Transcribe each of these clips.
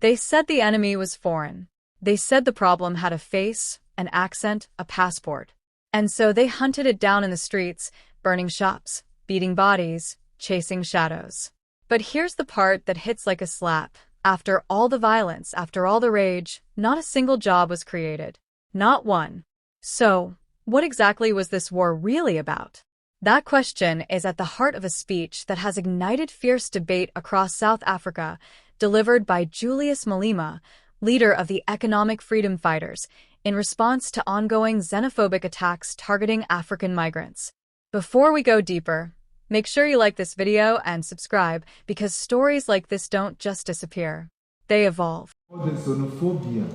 They said the enemy was foreign. They said the problem had a face, an accent, a passport. And so they hunted it down in the streets, burning shops, beating bodies, chasing shadows. But here's the part that hits like a slap. After all the violence, after all the rage, not a single job was created. Not one. So, what exactly was this war really about? That question is at the heart of a speech that has ignited fierce debate across South Africa, delivered by Julius Malema, leader of the Economic Freedom Fighters, in response to ongoing xenophobic attacks targeting African migrants. Before we go deeper, make sure you like this video and subscribe, because stories like this don't just disappear. They evolve. All the xenophobia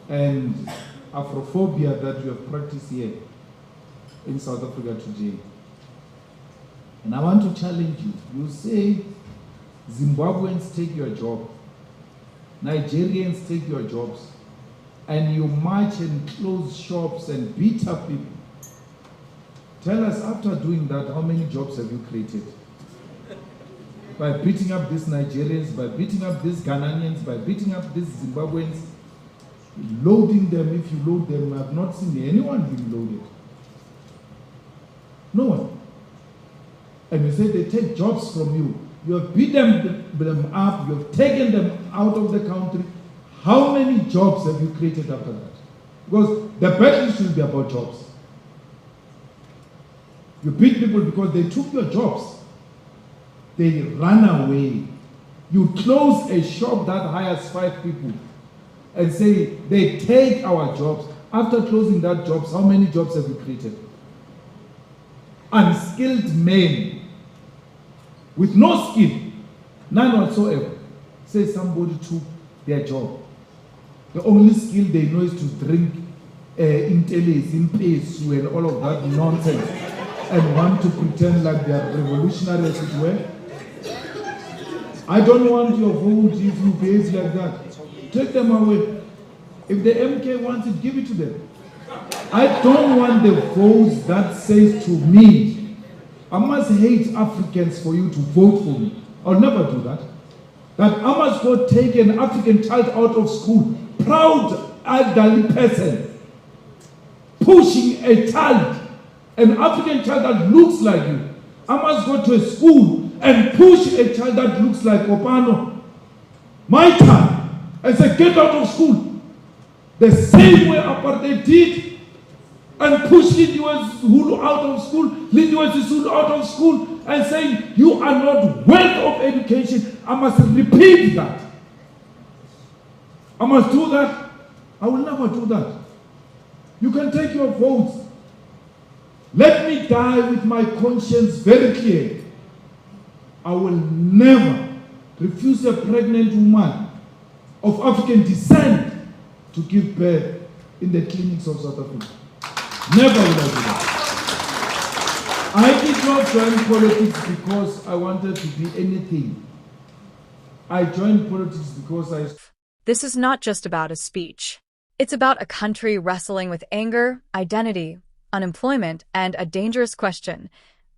and Afrophobia that you have practiced here in South Africa today. And I want to challenge you. You say Zimbabweans take your job, Nigerians take your jobs, and you march and close shops and beat up people. Tell us, after doing that, how many jobs have you created? By beating up these Nigerians, by beating up these Ghanaians, by beating up these Zimbabweans, loading them. If you load them, I have not seen anyone being loaded. No one. And you say they take jobs from you. You have beaten them up, you have taken them out of the country. How many jobs have you created after that? Because the battle should be about jobs. You beat people because they took your jobs. They ran away. You close a shop that hires 5 people and say they take our jobs. After closing that jobs, how many jobs have you created? Unskilled men with no skill, none whatsoever. Say somebody took their job. The only skill they know is to drink intellis, impesu, and all of that nonsense, and want to pretend like they are revolutionary as it were. I don't want your vote if you behave like that. Take them away. If the MK wants it, give it to them. I don't want the votes that says to me, I must hate Africans for you to vote for me. I'll never do that. That I must go take an African child out of school, proud elderly person, pushing a child, an African child that looks like you. I must go to a school and push a child that looks like Opano. My child, I say, get out of school. The same way apartheid did, and push Lindiwe Zulu out of school, Lindiwe Zulu out of school, and saying, you are not worth of education. I must repeat that. I must do that. I will never do that. You can take your votes. Let me die with my conscience very clear. I will never refuse a pregnant woman of African descent to give birth in the clinics of South Africa. Never will I do that. I did not join politics because I wanted to be anything. I joined politics because This is not just about a speech. It's about a country wrestling with anger, identity, unemployment, and a dangerous question: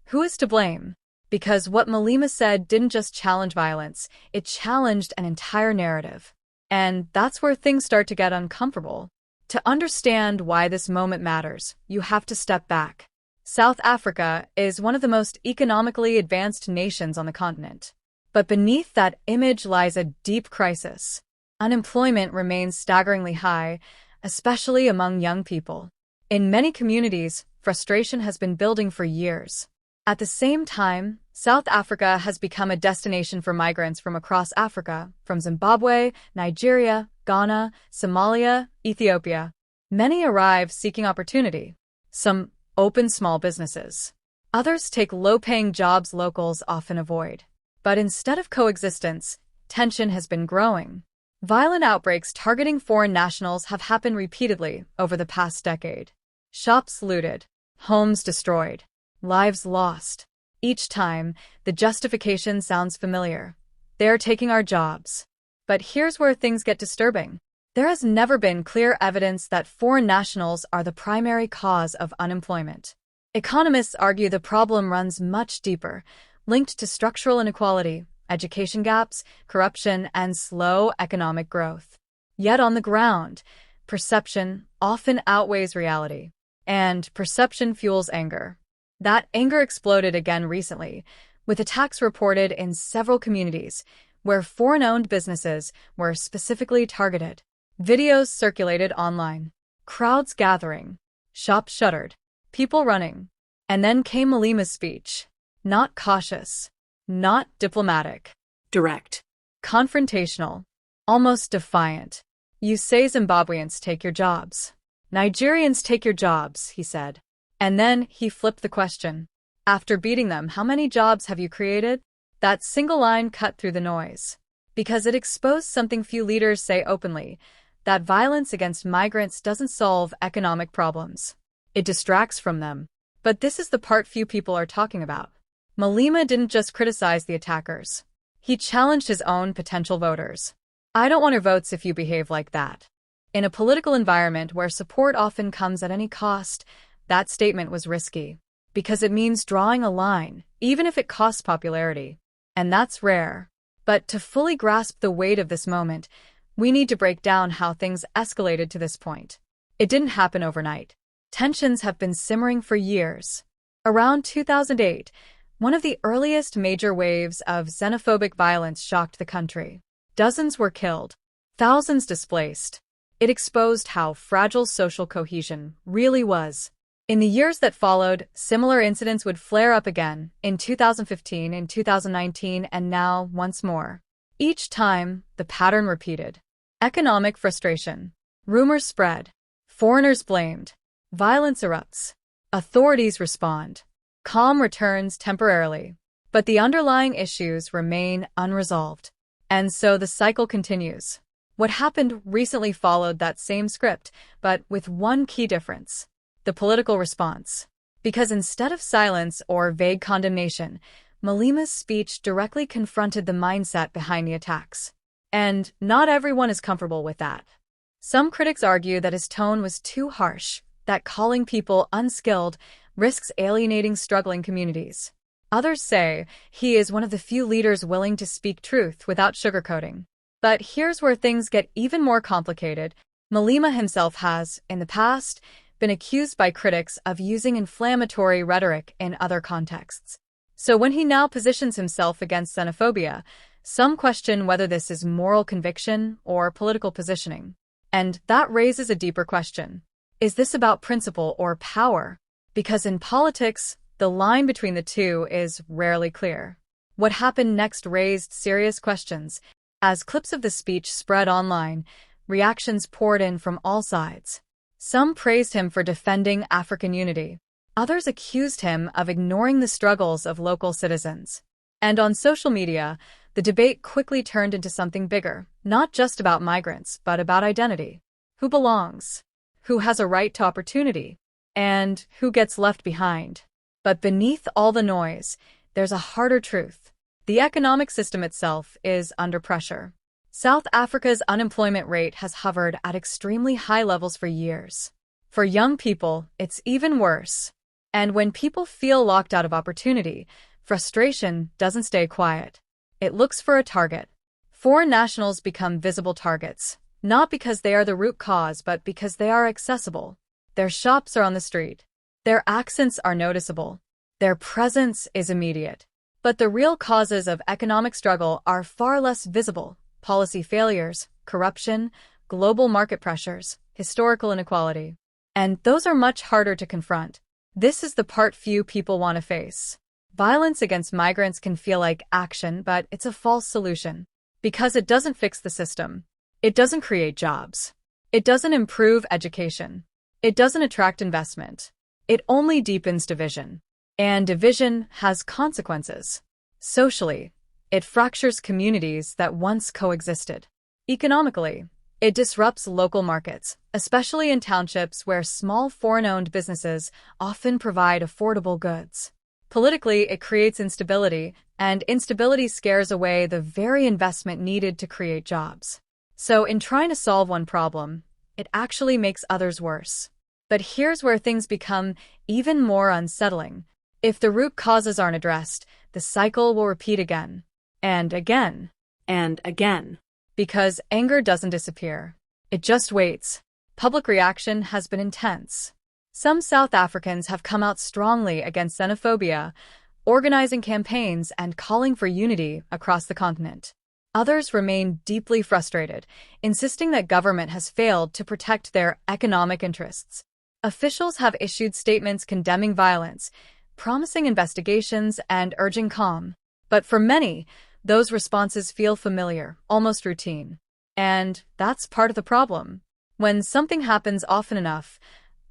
who is to blame? Because what Malema said didn't just challenge violence, it challenged an entire narrative. And that's where things start to get uncomfortable. To understand why this moment matters, you have to step back. South Africa is one of the most economically advanced nations on the continent. But beneath that image lies a deep crisis. Unemployment remains staggeringly high, especially among young people. In many communities, frustration has been building for years. At the same time, South Africa has become a destination for migrants from across Africa, from Zimbabwe, Nigeria, Ghana, Somalia, Ethiopia. Many arrive seeking opportunity. Some open small businesses. Others take low-paying jobs locals often avoid. But instead of coexistence, tension has been growing. Violent outbreaks targeting foreign nationals have happened repeatedly over the past decade. Shops looted, homes destroyed, lives lost. Each time, the justification sounds familiar. They're taking our jobs. But here's where things get disturbing. There has never been clear evidence that foreign nationals are the primary cause of unemployment. Economists argue the problem runs much deeper, linked to structural inequality, education gaps, corruption, and slow economic growth. Yet on the ground, perception often outweighs reality, and perception fuels anger. That anger exploded again recently, with attacks reported in several communities where foreign-owned businesses were specifically targeted. Videos circulated online, crowds gathering, shops shuttered, people running. And then came Malema's speech. Not cautious, not diplomatic. Direct. Confrontational. Almost defiant. You say Zimbabweans take your jobs. Nigerians take your jobs, he said. And then he flipped the question. After beating them, how many jobs have you created? That single line cut through the noise. Because it exposed something few leaders say openly, that violence against migrants doesn't solve economic problems. It distracts from them. But this is the part few people are talking about. Malema didn't just criticize the attackers. He challenged his own potential voters. I don't want your votes if you behave like that. In a political environment where support often comes at any cost, that statement was risky. Because it means drawing a line, even if it costs popularity. And that's rare. But to fully grasp the weight of this moment, we need to break down how things escalated to this point. It didn't happen overnight. Tensions have been simmering for years. Around 2008, one of the earliest major waves of xenophobic violence shocked the country. Dozens were killed, thousands displaced. It exposed how fragile social cohesion really was. In the years that followed, similar incidents would flare up again, in 2015, in 2019, and now once more. Each time, the pattern repeated. Economic frustration. Rumors spread. Foreigners blamed. Violence erupts. Authorities respond. Calm returns temporarily. But the underlying issues remain unresolved. And so the cycle continues. What happened recently followed that same script, but with one key difference. The political response. Because instead of silence or vague condemnation, Malema's speech directly confronted the mindset behind the attacks. And not everyone is comfortable with that. Some critics argue that his tone was too harsh, that calling people unskilled risks alienating struggling communities. Others say he is one of the few leaders willing to speak truth without sugarcoating. But here's where things get even more complicated. Malema himself has, in the past, been accused by critics of using inflammatory rhetoric in other contexts. So when he now positions himself against xenophobia, some question whether this is moral conviction or political positioning. And that raises a deeper question. Is this about principle or power? Because in politics, the line between the two is rarely clear. What happened next raised serious questions. As clips of the speech spread online, reactions poured in from all sides. Some praised him for defending African unity. Others accused him of ignoring the struggles of local citizens. And on social media, the debate quickly turned into something bigger, not just about migrants, but about identity. Who belongs? Who has a right to opportunity? And who gets left behind? But beneath all the noise, there's a harder truth. The economic system itself is under pressure. South Africa's unemployment rate has hovered at extremely high levels for years. For young people, it's even worse. And when people feel locked out of opportunity, frustration doesn't stay quiet. It looks for a target. Foreign nationals become visible targets, not because they are the root cause, but because they are accessible. Their shops are on the street. Their accents are noticeable. Their presence is immediate. But the real causes of economic struggle are far less visible. Policy failures, corruption, global market pressures, historical inequality. And those are much harder to confront. This is the part few people want to face. Violence against migrants can feel like action, but it's a false solution. Because it doesn't fix the system. It doesn't create jobs. It doesn't improve education. It doesn't attract investment. It only deepens division. And division has consequences. Socially, it fractures communities that once coexisted. Economically, it disrupts local markets, especially in townships where small foreign-owned businesses often provide affordable goods. Politically, it creates instability, and instability scares away the very investment needed to create jobs. So in trying to solve one problem, it actually makes others worse. But here's where things become even more unsettling. If the root causes aren't addressed, the cycle will repeat again. And again. And again. Because anger doesn't disappear. It just waits. Public reaction has been intense. Some South Africans have come out strongly against xenophobia, organizing campaigns and calling for unity across the continent. Others remain deeply frustrated, insisting that government has failed to protect their economic interests. Officials have issued statements condemning violence, promising investigations, and urging calm. But for many, those responses feel familiar, almost routine. And that's part of the problem. When something happens often enough,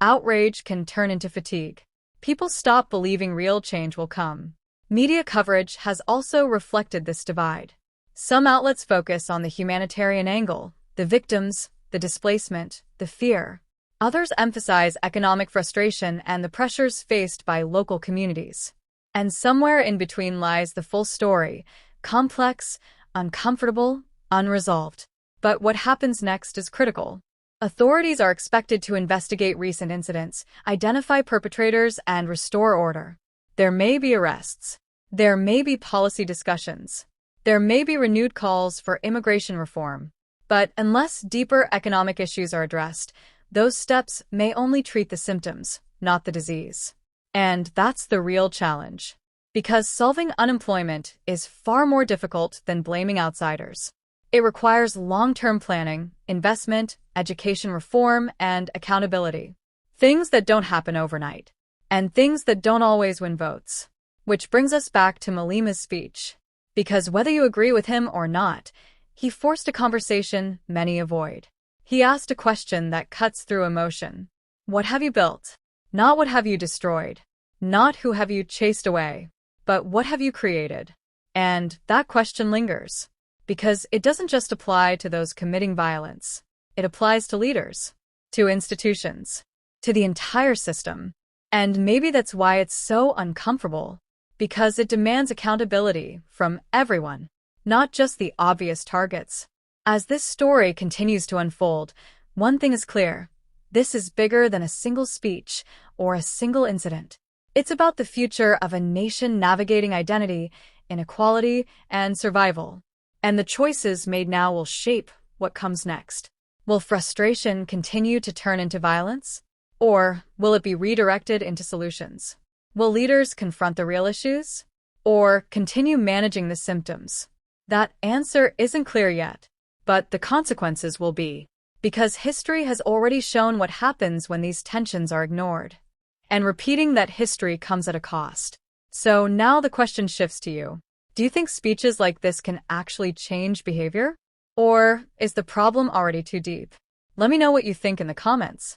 outrage can turn into fatigue. People stop believing real change will come. Media coverage has also reflected this divide. Some outlets focus on the humanitarian angle, the victims, the displacement, the fear. Others emphasize economic frustration and the pressures faced by local communities. And somewhere in between lies the full story, complex, uncomfortable, unresolved. But what happens next is critical. Authorities are expected to investigate recent incidents, identify perpetrators, and restore order. There may be arrests. There may be policy discussions. There may be renewed calls for immigration reform. But unless deeper economic issues are addressed, those steps may only treat the symptoms, not the disease. And that's the real challenge. Because solving unemployment is far more difficult than blaming outsiders. It requires long-term planning, investment, education reform, and accountability. Things that don't happen overnight. And things that don't always win votes. Which brings us back to Malema's speech. Because whether you agree with him or not, he forced a conversation many avoid. He asked a question that cuts through emotion. What have you built? Not what have you destroyed. Not who have you chased away. But what have you created? And that question lingers. Because it doesn't just apply to those committing violence. It applies to leaders, to institutions, to the entire system. And maybe that's why it's so uncomfortable. Because it demands accountability from everyone, not just the obvious targets. As this story continues to unfold, one thing is clear. This is bigger than a single speech or a single incident. It's about the future of a nation navigating identity, inequality, and survival. And the choices made now will shape what comes next. Will frustration continue to turn into violence? Or will it be redirected into solutions? Will leaders confront the real issues? Or continue managing the symptoms? That answer isn't clear yet, but the consequences will be. Because history has already shown what happens when these tensions are ignored. And repeating that history comes at a cost. So now the question shifts to you. Do you think speeches like this can actually change behavior? Or is the problem already too deep? Let me know what you think in the comments.